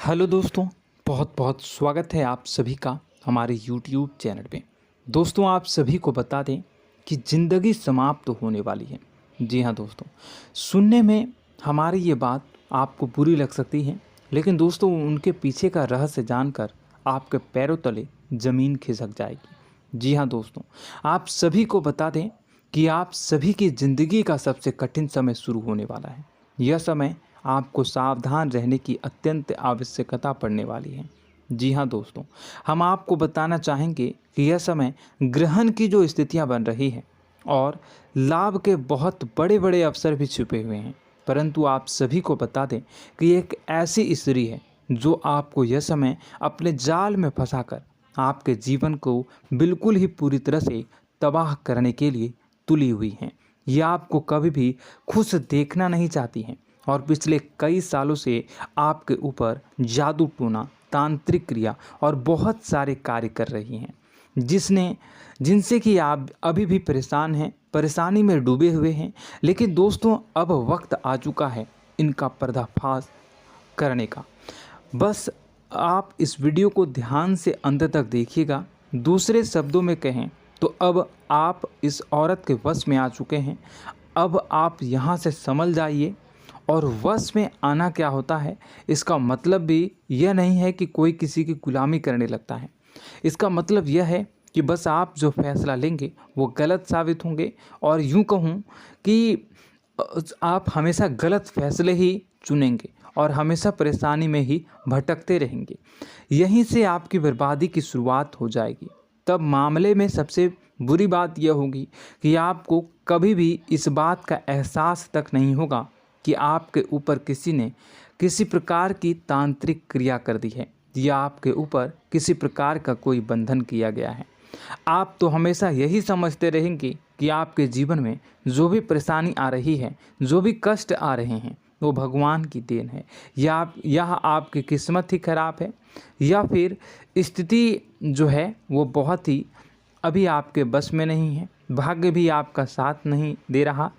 Hello दोस्तों, बहुत बहुत स्वागत है आप सभी का हमारे YouTube चैनल पे। दोस्तों, आप सभी को बता दें कि ज़िंदगी समाप्त होने वाली है। जी हाँ दोस्तों, सुनने में हमारी ये बात आपको बुरी लग सकती है, लेकिन दोस्तों उनके पीछे का रहस्य जानकर आपके पैरों तले ज़मीन खिसक जाएगी। जी हाँ दोस्तों, आप सभी को बता दें कि आप सभी की ज़िंदगी का सबसे कठिन समय शुरू होने वाला है। यह समय आपको सावधान रहने की अत्यंत आवश्यकता पड़ने वाली है। जी हाँ दोस्तों, हम आपको बताना चाहेंगे कि यह समय ग्रहण की जो स्थितियां बन रही है और लाभ के बहुत बड़े बड़े अवसर भी छुपे हुए हैं। परंतु आप सभी को बता दें कि एक ऐसी स्त्री है जो आपको यह समय अपने जाल में फंसाकर आपके जीवन को बिल्कुल ही पूरी तरह से तबाह करने के लिए तुली हुई हैं। यह आपको कभी भी खुश देखना नहीं चाहती हैं और पिछले कई सालों से आपके ऊपर जादू टोना, तांत्रिक क्रिया और बहुत सारे कार्य कर रही हैं, जिनसे कि आप अभी भी परेशान हैं, परेशानी में डूबे हुए हैं। लेकिन दोस्तों, अब वक्त आ चुका है इनका पर्दाफाश करने का। बस आप इस वीडियो को ध्यान से अंत तक देखिएगा। दूसरे शब्दों में कहें तो अब आप इस औरत के वश में आ चुके हैं। अब आप यहाँ से संभल जाइए। और वश में आना क्या होता है, इसका मतलब भी यह नहीं है कि कोई किसी की गुलामी करने लगता है। इसका मतलब यह है कि बस आप जो फैसला लेंगे वो गलत साबित होंगे, और यूँ कहूँ कि आप हमेशा गलत फैसले ही चुनेंगे और हमेशा परेशानी में ही भटकते रहेंगे। यहीं से आपकी बर्बादी की शुरुआत हो जाएगी। तब मामले में सबसे बुरी बात यह होगी कि आपको कभी भी इस बात का एहसास तक नहीं होगा कि आपके ऊपर किसी ने किसी प्रकार की तांत्रिक क्रिया कर दी है या आपके ऊपर किसी प्रकार का कोई बंधन किया गया है। आप तो हमेशा यही समझते रहेंगे कि आपके जीवन में जो भी परेशानी आ रही है, जो भी कष्ट आ रहे हैं, वो भगवान की देन है, या आपकी किस्मत ही खराब है, या फिर स्थिति जो है वो बहुत ही अभी आपके बस में नहीं है, भाग्य भी आपका साथ नहीं दे रहा।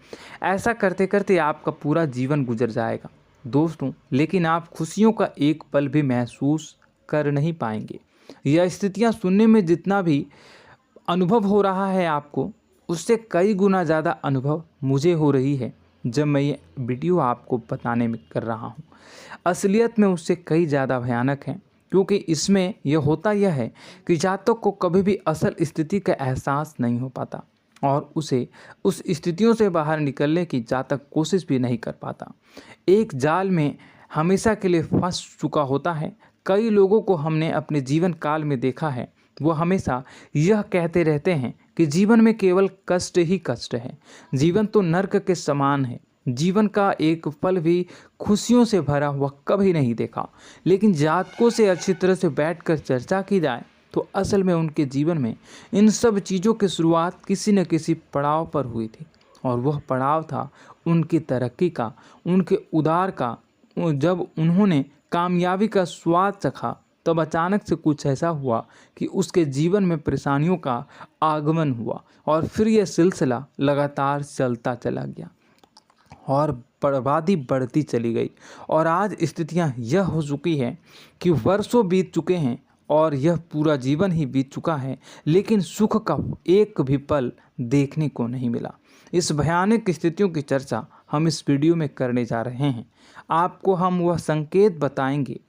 ऐसा करते करते आपका पूरा जीवन गुजर जाएगा दोस्तों, लेकिन आप खुशियों का एक पल भी महसूस कर नहीं पाएंगे। यह स्थितियां सुनने में जितना भी अनुभव हो रहा है आपको, उससे कई गुना ज़्यादा अनुभव मुझे हो रही है जब मैं ये वीडियो आपको बताने में कर रहा हूँ। असलियत में उससे कई ज़्यादा भयानक है, क्योंकि इसमें यह होता यह है कि जातक को कभी भी असल स्थिति का एहसास नहीं हो पाता और उसे उस स्थितियों से बाहर निकलने की जातक कोशिश भी नहीं कर पाता। एक जाल में हमेशा के लिए फंस चुका होता है। कई लोगों को हमने अपने जीवन काल में देखा है, वो हमेशा यह कहते रहते हैं कि जीवन में केवल कष्ट ही कष्ट है, जीवन तो नर्क के समान है, जीवन का एक पल भी खुशियों से भरा हुआ कभी नहीं देखा। लेकिन जातकों से अच्छी तरह से बैठकर चर्चा की जाए तो असल में उनके जीवन में इन सब चीज़ों की शुरुआत किसी न किसी पड़ाव पर हुई थी, और वह पड़ाव था उनकी तरक्की का, उनके उदार का। जब उन्होंने कामयाबी का स्वाद चखा, तब अचानक से कुछ ऐसा हुआ कि उसके जीवन में परेशानियों का आगमन हुआ, और फिर यह सिलसिला लगातार चलता चला गया और बर्बादी बढ़ती चली गई। और आज स्थितियां यह हो चुकी है कि वर्षों बीत चुके हैं और यह पूरा जीवन ही बीत चुका है, लेकिन सुख का एक भी पल देखने को नहीं मिला। इस भयानक स्थितियों की चर्चा हम इस वीडियो में करने जा रहे हैं। आपको हम वह संकेत बताएंगे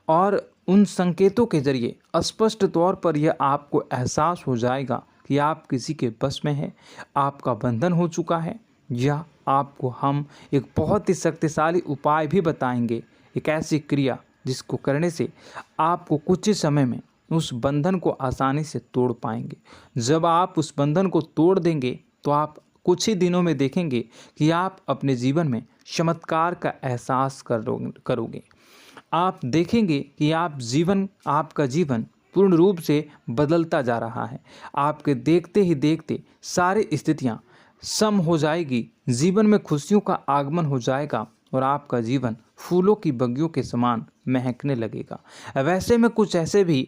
और उन संकेतों के जरिए स्पष्ट तौर पर यह आपको एहसास हो जाएगा कि आप किसी के बस में हैं, आपका बंधन हो चुका है, या आपको हम एक बहुत ही शक्तिशाली उपाय भी बताएंगे, एक ऐसी क्रिया जिसको करने से आपको कुछ ही समय में उस बंधन को आसानी से तोड़ पाएंगे। जब आप उस बंधन को तोड़ देंगे तो आप कुछ ही दिनों में देखेंगे कि आप अपने जीवन में चमत्कार का एहसास करोगे। आप देखेंगे कि आपका जीवन पूर्ण रूप से बदलता जा रहा है। आपके देखते ही देखते सारी स्थितियां सम हो जाएगी, जीवन में खुशियों का आगमन हो जाएगा और आपका जीवन फूलों की बगियों के समान महकने लगेगा। वैसे में कुछ ऐसे भी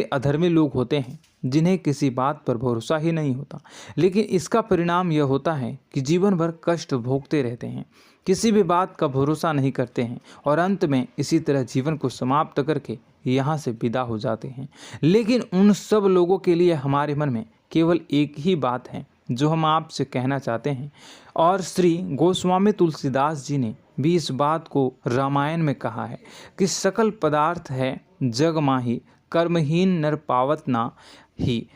अधर्मी लोग होते हैं जिन्हें किसी बात पर भरोसा ही नहीं होता, लेकिन इसका परिणाम यह होता है कि जीवन भर कष्ट भोगते रहते हैं, किसी भी बात का भरोसा नहीं करते हैं और अंत में इसी तरह जीवन को समाप्त करके यहाँ से विदा हो जाते हैं। लेकिन उन सब लोगों के लिए हमारे मन में केवल एक ही बात है जो हम आपसे कहना चाहते हैं, और श्री गोस्वामी तुलसीदास जी ने भी इस बात को रामायण में कहा है कि सकल पदार्थ है जग माही, कर्महीन नर पावत ना ही।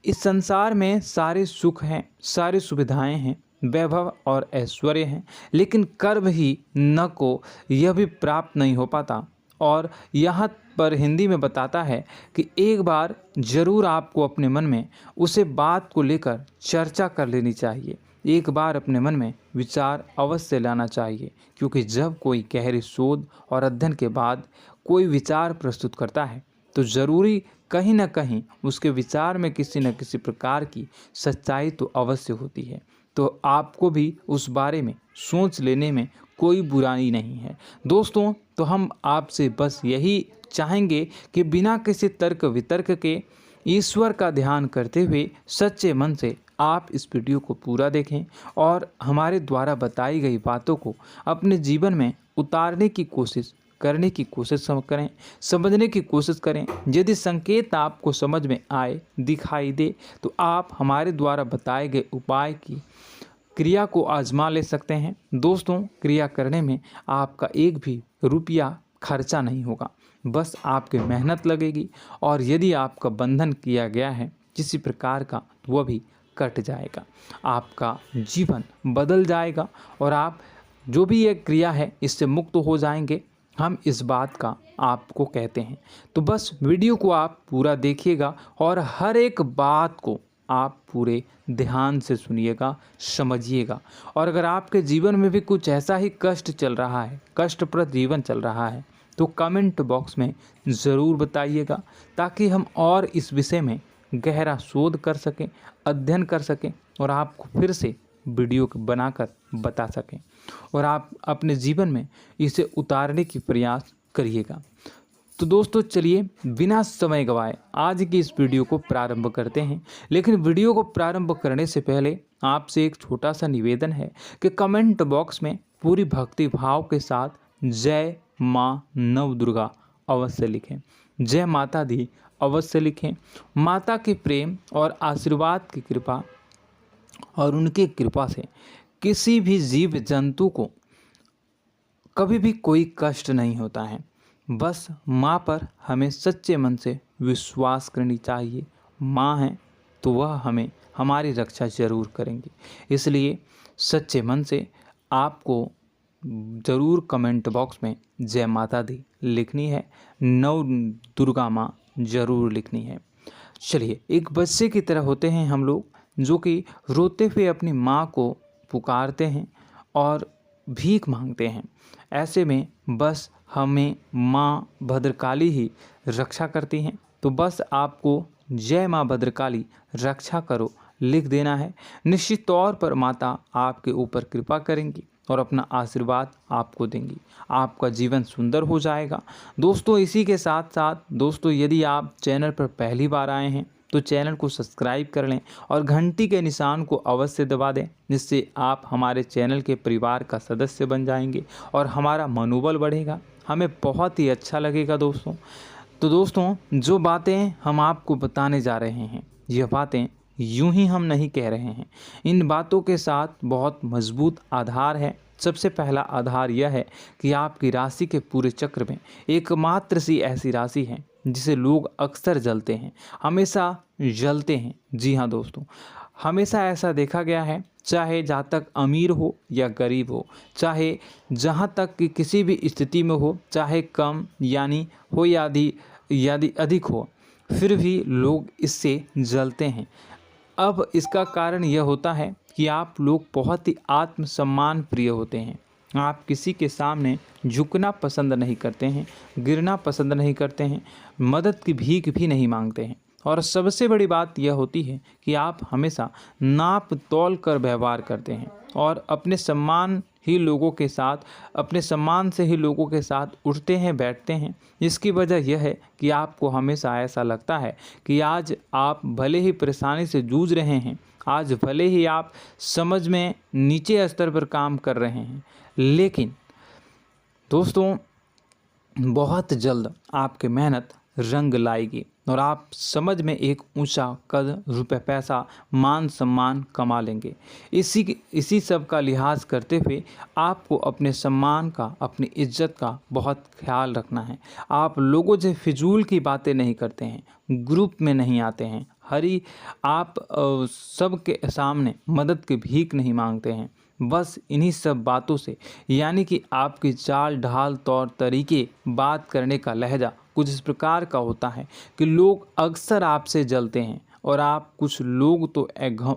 इस संसार में सारे सुख हैं, सारी सुविधाएं हैं, वैभव और ऐश्वर्य हैं, लेकिन कर्म ही न को यह भी प्राप्त नहीं हो पाता। और यहाँ पर हिंदी में बताता है कि एक बार जरूर आपको अपने मन में उसे बात को लेकर चर्चा कर लेनी चाहिए, एक बार अपने मन में विचार अवश्य लाना चाहिए, क्योंकि जब कोई गहरी शोध और अध्ययन के बाद कोई विचार प्रस्तुत करता है तो ज़रूरी कहीं ना कहीं उसके विचार में किसी न किसी प्रकार की सच्चाई तो अवश्य होती है। तो आपको भी उस बारे में सोच लेने में कोई बुराई नहीं है। दोस्तों, तो हम आपसे बस यही चाहेंगे कि बिना किसी तर्क वितर्क के ईश्वर का ध्यान करते हुए सच्चे मन से आप इस वीडियो को पूरा देखें और हमारे द्वारा बताई गई बातों को अपने जीवन में उतारने की कोशिश करने की कोशिश करें, समझने की कोशिश करें। यदि संकेत आपको समझ में आए, दिखाई दे, तो आप हमारे द्वारा बताए गए उपाय की क्रिया को आजमा ले सकते हैं। दोस्तों, क्रिया करने में आपका एक भी रुपया खर्चा नहीं होगा, बस आपकी मेहनत लगेगी, और यदि आपका बंधन किया गया है किसी प्रकार का तो वह भी कट जाएगा, आपका जीवन बदल जाएगा और आप जो भी ये क्रिया है इससे मुक्त हो जाएंगे। हम इस बात का आपको कहते हैं। तो बस वीडियो को आप पूरा देखिएगा और हर एक बात को आप पूरे ध्यान से सुनिएगा, समझिएगा। और अगर आपके जीवन में भी कुछ ऐसा ही कष्ट चल रहा है, कष्टप्रद जीवन चल रहा है, तो कमेंट बॉक्स में ज़रूर बताइएगा, ताकि हम और इस विषय में गहरा शोध कर सकें, अध्ययन कर सकें और आपको फिर से वीडियो बनाकर बता सकें और आप अपने जीवन में इसे उतारने की प्रयास करिएगा। तो दोस्तों, चलिए बिना समय गवाए आज की इस वीडियो को प्रारंभ करते हैं। लेकिन वीडियो को प्रारंभ करने से पहले आपसे एक छोटा सा निवेदन है कि कमेंट बॉक्स में पूरी भक्ति भाव के साथ जय माँ नव दुर्गा अवश्य लिखें, जय माता दी अवश्य लिखें। माता के प्रेम और आशीर्वाद की कृपा और उनकी कृपा से किसी भी जीव जंतु को कभी भी कोई कष्ट नहीं होता है। बस माँ पर हमें सच्चे मन से विश्वास करनी चाहिए। माँ है तो वह हमें हमारी रक्षा जरूर करेंगी। इसलिए सच्चे मन से आपको ज़रूर कमेंट बॉक्स में जय माता दी लिखनी है, नव दुर्गा माँ ज़रूर लिखनी है। चलिए, एक बच्चे की तरह होते हैं हम लोग, जो कि रोते हुए अपनी माँ को पुकारते हैं और भीख मांगते हैं। ऐसे में बस हमें माँ भद्रकाली ही रक्षा करती हैं। तो बस आपको जय माँ भद्रकाली रक्षा करो लिख देना है। निश्चित तौर पर माता आपके ऊपर कृपा करेंगी और अपना आशीर्वाद आपको देंगी, आपका जीवन सुंदर हो जाएगा। दोस्तों, इसी के साथ साथ दोस्तों, यदि आप चैनल पर पहली बार आए हैं तो चैनल को सब्सक्राइब कर लें और घंटी के निशान को अवश्य दबा दें, जिससे आप हमारे चैनल के परिवार का सदस्य बन जाएंगे और हमारा मनोबल बढ़ेगा, हमें बहुत ही अच्छा लगेगा दोस्तों। तो दोस्तों, जो बातें हम आपको बताने जा रहे हैं, यह बातें यूं ही हम नहीं कह रहे हैं। इन बातों के साथ बहुत मजबूत आधार है। सबसे पहला आधार यह है कि आपकी राशि के पूरे चक्र में एकमात्र सी ऐसी राशि है जिसे लोग अक्सर जलते हैं, हमेशा जलते हैं। जी हाँ दोस्तों, हमेशा ऐसा देखा गया है, चाहे जहाँ तक अमीर हो या गरीब हो, चाहे जहाँ तक कि किसी भी स्थिति में हो, चाहे कम यानी हो या अधिक हो, फिर भी लोग इससे जलते हैं। अब इसका कारण यह होता है कि आप लोग बहुत ही आत्मसम्मान प्रिय होते हैं। आप किसी के सामने झुकना पसंद नहीं करते हैं, गिरना पसंद नहीं करते हैं, मदद की भीख भी नहीं मांगते हैं और सबसे बड़ी बात यह होती है कि आप हमेशा नाप तौल कर व्यवहार करते हैं और अपने सम्मान से ही लोगों के साथ उठते हैं बैठते हैं। इसकी वजह यह है कि आपको हमेशा ऐसा लगता है कि आज आप भले ही परेशानी से जूझ रहे हैं, आज भले ही आप समझ में नीचे स्तर पर काम कर रहे हैं, लेकिन दोस्तों बहुत जल्द आपकी मेहनत रंग लाएगी और आप समझ में एक ऊंचा कद, रुपए, पैसा, मान सम्मान कमा लेंगे। इसी सब का लिहाज करते हुए आपको अपने सम्मान का, अपनी इज्जत का बहुत ख्याल रखना है। आप लोगों से फिजूल की बातें नहीं करते हैं, ग्रुप में नहीं आते हैं, आप सबके सामने मदद की भीख नहीं मांगते हैं। बस इन्हीं सब बातों से, यानी कि आपकी चाल ढाल, तौर तरीके, बात करने का लहजा कुछ इस प्रकार का होता है कि लोग अक्सर आपसे जलते हैं और कुछ लोग तो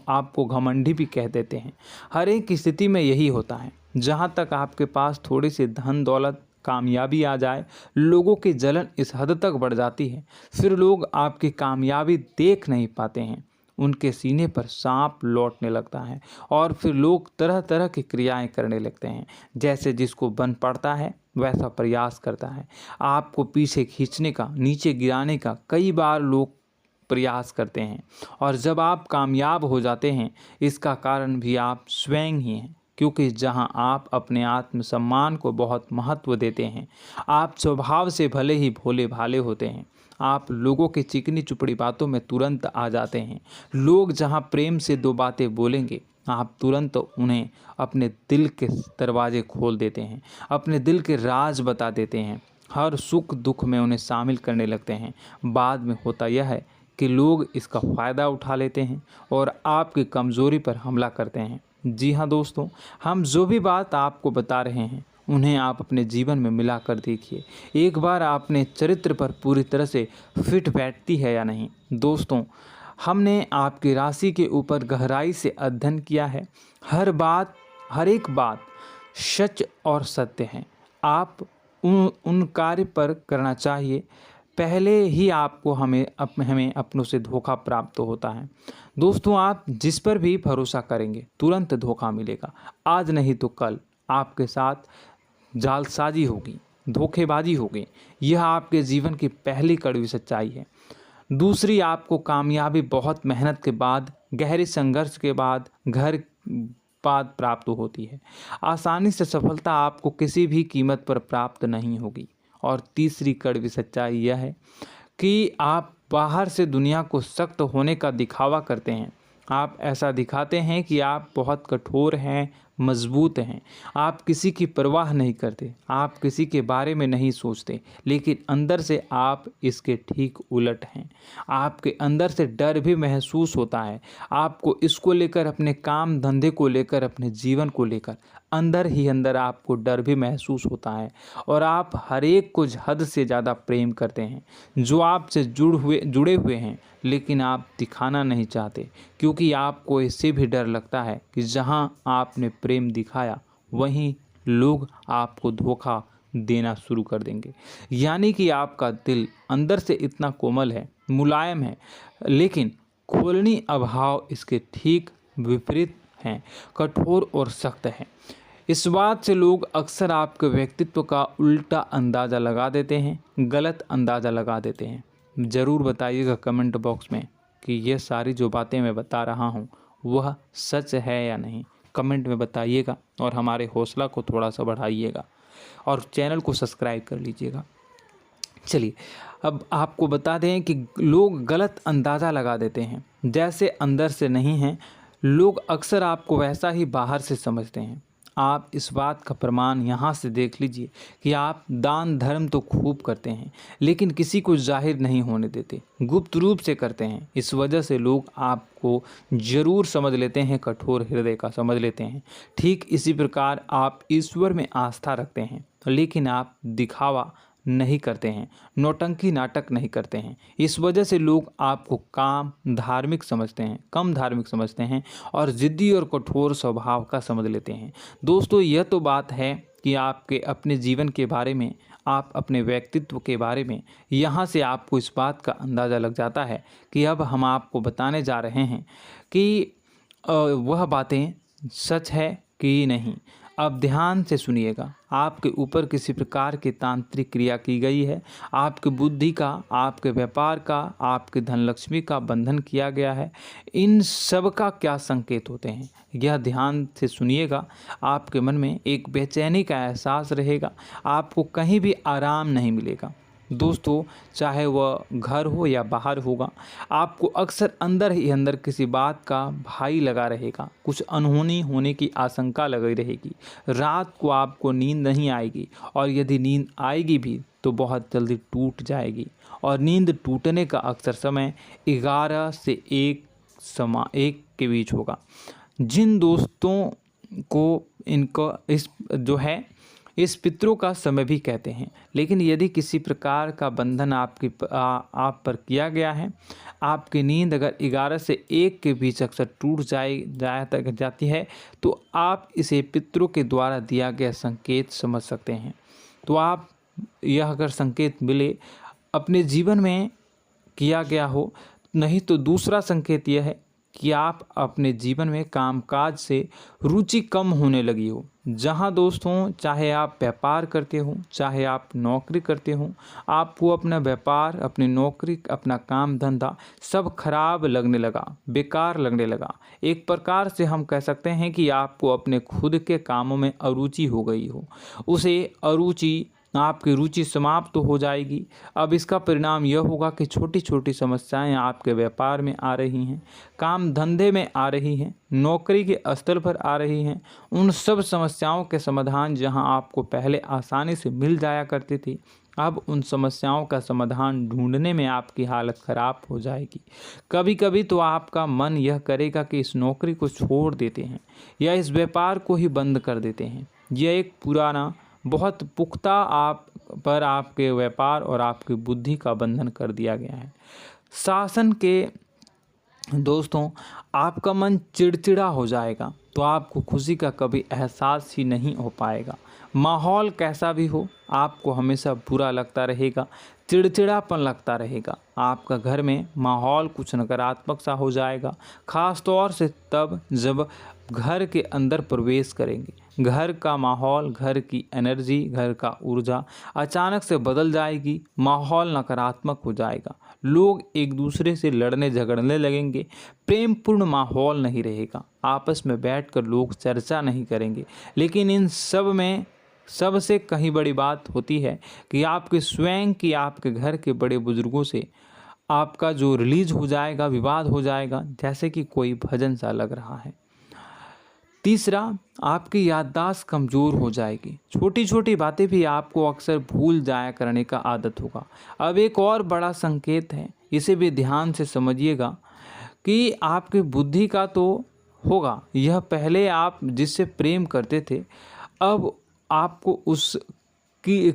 आपको घमंडी भी कह देते हैं। हर एक स्थिति में यही होता है। जहाँ तक आपके पास थोड़ी सी धन दौलत, कामयाबी आ जाए, लोगों की जलन इस हद तक बढ़ जाती है, फिर लोग आपकी कामयाबी देख नहीं पाते हैं, उनके सीने पर सांप लौटने लगता है और फिर लोग तरह तरह की क्रियाएं करने लगते हैं। जैसे जिसको बन पड़ता है वैसा प्रयास करता है। आपको पीछे खींचने का, नीचे गिराने का कई बार लोग प्रयास करते हैं और जब आप कामयाब हो जाते हैं, इसका कारण भी आप स्वयं ही हैं। क्योंकि जहां आप अपने आत्मसम्मान को बहुत महत्व देते हैं, आप स्वभाव से भले ही भोले भाले होते हैं, आप लोगों की चिकनी चुपड़ी बातों में तुरंत आ जाते हैं। लोग जहां प्रेम से दो बातें बोलेंगे, आप तुरंत उन्हें अपने दिल के दरवाजे खोल देते हैं, अपने दिल के राज बता देते हैं, हर सुख दुख में उन्हें शामिल करने लगते हैं। बाद में होता यह है कि लोग इसका फ़ायदा उठा लेते हैं और आपकी कमज़ोरी पर हमला करते हैं। जी हाँ दोस्तों, हम जो भी बात आपको बता रहे हैं उन्हें आप अपने जीवन में मिला कर देखिए। एक बार आपने चरित्र पर पूरी तरह से फिट बैठती है या नहीं। दोस्तों, हमने आपकी राशि के ऊपर गहराई से अध्ययन किया है। हर एक बात सच और सत्य है। आप उन कार्य पर करना चाहिए, पहले ही आपको हमें अपनों से धोखा प्राप्त होता है। दोस्तों, आप जिस पर भी भरोसा करेंगे तुरंत धोखा मिलेगा। आज नहीं तो कल आपके साथ जालसाजी होगी, धोखेबाजी होगी। यह आपके जीवन की पहली कड़वी सच्चाई है। दूसरी, आपको कामयाबी बहुत मेहनत के बाद, गहरे संघर्ष के बाद प्राप्त होती है। आसानी से सफलता आपको किसी भी कीमत पर प्राप्त नहीं होगी। और तीसरी कड़वी सच्चाई यह है कि आप बाहर से दुनिया को सख्त होने का दिखावा करते हैं। आप ऐसा दिखाते हैं कि आप बहुत कठोर हैं, मजबूत हैं, आप किसी की परवाह नहीं करते, आप किसी के बारे में नहीं सोचते, लेकिन अंदर से आप इसके ठीक उलट हैं। आपके अंदर से डर भी महसूस होता है। आपको इसको लेकर, अपने काम धंधे को लेकर, अपने जीवन को लेकर अंदर ही अंदर आपको डर भी महसूस होता है और आप हर एक को हद से ज़्यादा प्रेम करते हैं, जो आपसे जुड़े हुए हैं, लेकिन आप दिखाना नहीं चाहते, क्योंकि आपको इससे भी डर लगता है कि जहां आपने प्रेम दिखाया वहीं लोग आपको धोखा देना शुरू कर देंगे। यानी कि आपका दिल अंदर से इतना कोमल है, मुलायम है, लेकिन खोलनी अभाव इसके ठीक विपरीत हैं, कठोर और सख्त हैं। इस बात से लोग अक्सर आपके व्यक्तित्व का उल्टा अंदाज़ा लगा देते हैं, गलत अंदाज़ा लगा देते हैं। ज़रूर बताइएगा कमेंट बॉक्स में कि ये सारी जो बातें मैं बता रहा हूँ वह सच है या नहीं। कमेंट में बताइएगा और हमारे हौसला को थोड़ा सा बढ़ाइएगा और चैनल को सब्सक्राइब कर लीजिएगा। चलिए, अब आपको बता दें कि लोग गलत अंदाज़ा लगा देते हैं। जैसे अंदर से नहीं हैं, लोग अक्सर आपको वैसा ही बाहर से समझते हैं। आप इस बात का प्रमाण यहाँ से देख लीजिए कि आप दान धर्म तो खूब करते हैं, लेकिन किसी को जाहिर नहीं होने देते, गुप्त रूप से करते हैं। इस वजह से लोग आपको ज़रूर समझ लेते हैं, कठोर हृदय का समझ लेते हैं। ठीक इसी प्रकार आप ईश्वर में आस्था रखते हैं, लेकिन आप दिखावा नहीं करते हैं, नौटंकी नाटक नहीं करते हैं। इस वजह से लोग आपको कम धार्मिक समझते हैं और ज़िद्दी और कठोर स्वभाव का समझ लेते हैं। दोस्तों, यह तो बात है कि आपके अपने जीवन के बारे में, आप अपने व्यक्तित्व के बारे में, यहाँ से आपको इस बात का अंदाज़ा लग जाता है कि अब हम आपको बताने जा रहे हैं कि वह बातें सच है कि नहीं। अब ध्यान से सुनिएगा। आपके ऊपर किसी प्रकार की तांत्रिक क्रिया की गई है, आपकी बुद्धि का, आपके व्यापार का, आपके धनलक्ष्मी का बंधन किया गया है। इन सब का क्या संकेत होते हैं, यह ध्यान से सुनिएगा। आपके मन में एक बेचैनी का एहसास रहेगा, आपको कहीं भी आराम नहीं मिलेगा। दोस्तों, चाहे वह घर हो या बाहर होगा, आपको अक्सर अंदर ही अंदर किसी बात का भय लगा रहेगा, कुछ अनहोनी होने की आशंका लगी रहेगी। रात को आपको नींद नहीं आएगी, और यदि नींद आएगी भी तो बहुत जल्दी टूट जाएगी। और नींद टूटने का अक्सर समय 11 से 1 के बीच होगा। जिन दोस्तों को इनको इस पितरों का समय भी कहते हैं। लेकिन यदि किसी प्रकार का बंधन आप पर किया गया है, आपकी नींद अगर 11 से 1 के बीच अक्सर टूट जाती है, तो आप इसे पितरों के द्वारा दिया गया संकेत समझ सकते हैं। तो आप यह अगर संकेत मिले अपने जीवन में किया गया हो, नहीं तो दूसरा संकेत यह है कि आप अपने जीवन में कामकाज से रुचि कम होने लगी हो। जहां दोस्तों, चाहे आप व्यापार करते हो, चाहे आप नौकरी करते हो, आपको अपना व्यापार, अपनी नौकरी, अपना काम धंधा सब खराब लगने लगा, बेकार लगने लगा। एक प्रकार से हम कह सकते हैं कि आपको अपने खुद के कामों में अरुचि हो गई हो। उसे अरुचि, आपकी रुचि समाप्त तो हो जाएगी। अब इसका परिणाम यह होगा कि छोटी छोटी समस्याएं आपके व्यापार में आ रही हैं, काम धंधे में आ रही हैं, नौकरी के स्तर पर आ रही हैं। उन सब समस्याओं के समाधान जहां आपको पहले आसानी से मिल जाया करती थी, अब उन समस्याओं का समाधान ढूंढने में आपकी हालत ख़राब हो जाएगी। कभी कभी तो आपका मन यह करेगा कि इस नौकरी को छोड़ देते हैं या इस व्यापार को ही बंद कर देते हैं। यह एक पुराना, बहुत पुख्ता आपके व्यापार और आपकी बुद्धि का बंधन कर दिया गया है। शासन के दोस्तों, आपका मन चिड़चिड़ा हो जाएगा, तो आपको खुशी का कभी एहसास ही नहीं हो पाएगा। माहौल कैसा भी हो, आपको हमेशा बुरा लगता रहेगा, चिड़चिड़ापन लगता रहेगा। आपका घर में माहौल कुछ नकारात्मक सा हो जाएगा, ख़ास तौर से तब जब घर के अंदर प्रवेश करेंगे। घर का माहौल, घर की एनर्जी, घर का ऊर्जा अचानक से बदल जाएगी, माहौल नकारात्मक हो जाएगा। लोग एक दूसरे से लड़ने झगड़ने लगेंगे, प्रेमपूर्ण माहौल नहीं रहेगा, आपस में बैठकर लोग चर्चा नहीं करेंगे। लेकिन इन सब में सबसे कहीं बड़ी बात होती है कि आपके स्वयं की, आपके घर के बड़े बुजुर्गों से आपका जो रिलीज हो जाएगा, विवाद हो जाएगा, जैसे कि कोई भजन सा लग रहा है। तीसरा, आपकी याददाश्त कमज़ोर हो जाएगी, छोटी छोटी बातें भी आपको अक्सर भूल जाया करने का आदत होगा। अब एक और बड़ा संकेत है, इसे भी ध्यान से समझिएगा कि आपकी बुद्धि का तो होगा, यह पहले आप जिससे प्रेम करते थे, अब आपको उसकी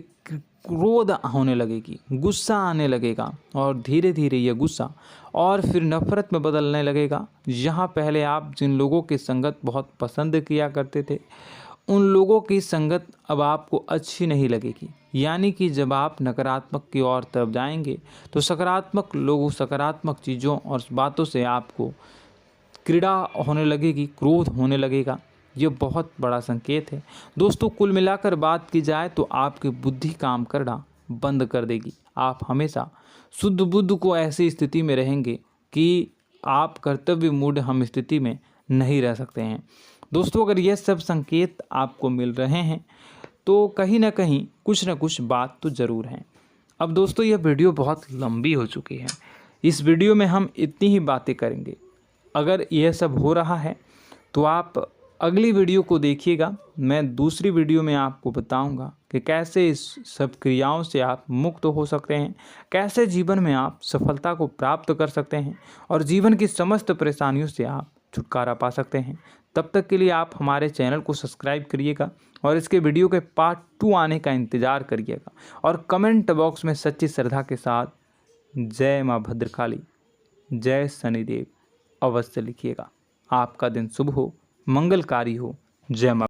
क्रोध होने लगेगी, गुस्सा आने लगेगा, और धीरे धीरे यह गुस्सा और फिर नफरत में बदलने लगेगा। यहाँ पहले आप जिन लोगों की संगत बहुत पसंद किया करते थे, उन लोगों की संगत अब आपको अच्छी नहीं लगेगी। यानी कि जब आप नकारात्मक की ओर तरफ जाएंगे, तो सकारात्मक लोगों, सकारात्मक चीज़ों और बातों से आपको क्रीड़ा होने लगेगी, क्रोध होने लगेगा। ये बहुत बड़ा संकेत है दोस्तों। कुल मिलाकर बात की जाए तो आपकी बुद्धि काम करना बंद कर देगी। आप हमेशा शुद्ध बुद्ध को ऐसी स्थिति में रहेंगे कि आप कर्तव्य मूढ़ हम स्थिति में नहीं रह सकते हैं। दोस्तों, अगर ये सब संकेत आपको मिल रहे हैं तो कहीं ना कहीं कुछ ना कुछ बात तो ज़रूर है। अब दोस्तों, यह वीडियो बहुत लंबी हो चुकी है, इस वीडियो में हम इतनी ही बातें करेंगे। अगर यह सब हो रहा है तो आप अगली वीडियो को देखिएगा। मैं दूसरी वीडियो में आपको बताऊंगा कि कैसे इस सब क्रियाओं से आप मुक्त हो सकते हैं, कैसे जीवन में आप सफलता को प्राप्त कर सकते हैं और जीवन की समस्त परेशानियों से आप छुटकारा पा सकते हैं। तब तक के लिए आप हमारे चैनल को सब्सक्राइब करिएगा और इसके वीडियो के पार्ट 2 आने का इंतज़ार करिएगा। और कमेंट बॉक्स में सच्ची श्रद्धा के साथ जय माँ भद्रकाली, जय शनिदेव अवश्य लिखिएगा। आपका दिन शुभ हो, मंगलकारी हो। जय माँ।